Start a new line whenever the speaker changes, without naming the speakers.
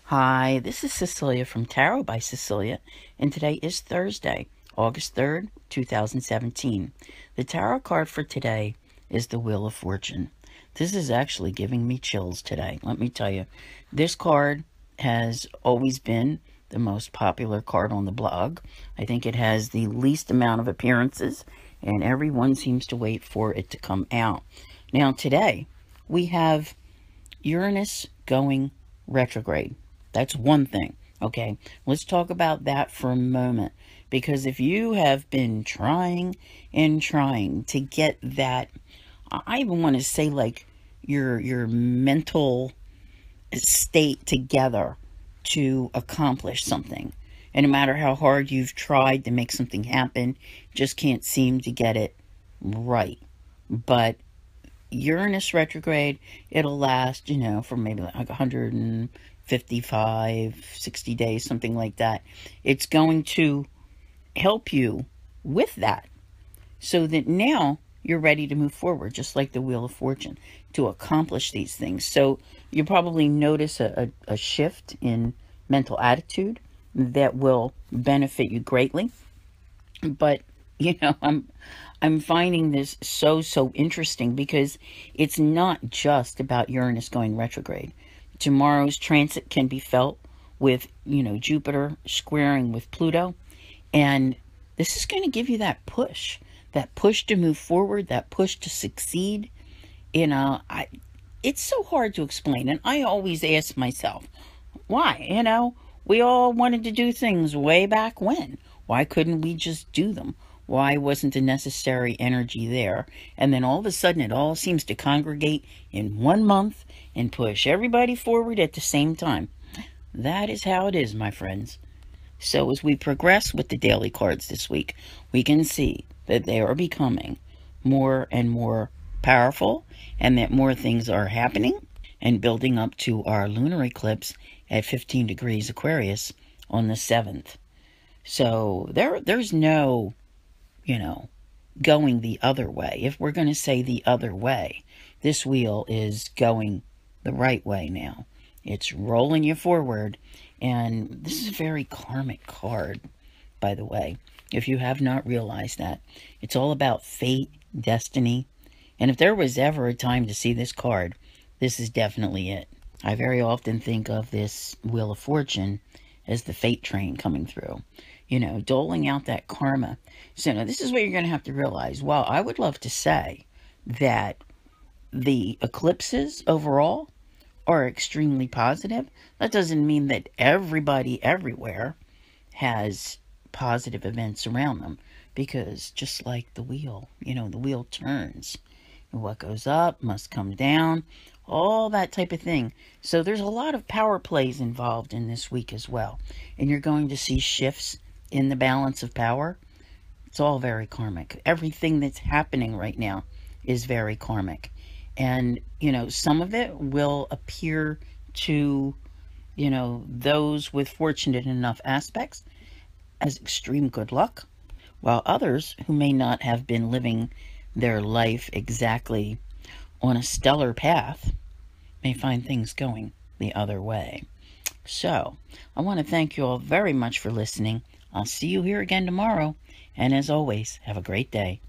Hi, this is Cecilia from Tarot by Cecilia, and today is Thursday, August 3rd, 2017. The tarot card for today is the Wheel of Fortune. This is actually giving me chills today, let me tell you. This card has always been the most popular card on the blog. I think it has the least amount of appearances, and everyone seems to wait for it to come out. Now, today, we have Uranus going retrograde. That's one thing. Okay, let's talk about that for a moment. Because if you have been trying and trying to get that, I even want to say like your mental state together to accomplish something. And no matter how hard you've tried to make something happen, just can't seem to get it right. But Uranus retrograde, it'll last, for maybe like 155, 60 days, something like that. It's going to help you with that so that now you're ready to move forward, just like the Wheel of Fortune, to accomplish these things. So you probably notice a shift in mental attitude that will benefit you greatly. But I'm finding this so interesting because it's not just about Uranus going retrograde. Tomorrow's transit can be felt with, Jupiter squaring with Pluto, and this is going to give you that push to move forward, that push to succeed. It's so hard to explain, and I always ask myself, why? We all wanted to do things way back when. Why couldn't we just do them? Why wasn't the necessary energy there? And then all of a sudden it all seems to congregate in 1 month and push everybody forward at the same time. That is how it is, my friends. So as we progress with the daily cards this week, we can see that they are becoming more and more powerful, and that more things are happening and building up to our lunar eclipse at 15 degrees Aquarius on the 7th. So there's no, going the other way. If we're going to say the other way, this wheel is going the right way now. It's rolling you forward, and this is a very karmic card, by the way, if you have not realized that. It's all about fate, destiny, and if there was ever a time to see this card, this is definitely it. I very often think of this Wheel of Fortune as the fate train coming through, doling out that karma. So now this is what you're going to have to realize. While I would love to say that the eclipses overall are extremely positive, that doesn't mean that everybody everywhere has positive events around them. Because just like the wheel, the wheel turns. What goes up must come down, all that type of thing. So there's a lot of power plays involved in this week as well. And you're going to see shifts in the balance of power. It's all very karmic. Everything that's happening right now is very karmic. And, some of it will appear to, those with fortunate enough aspects as extreme good luck, while others who may not have been living their life exactly on a stellar path may find things going the other way. So, I want to thank you all very much for listening. I'll see you here again tomorrow, and as always, have a great day.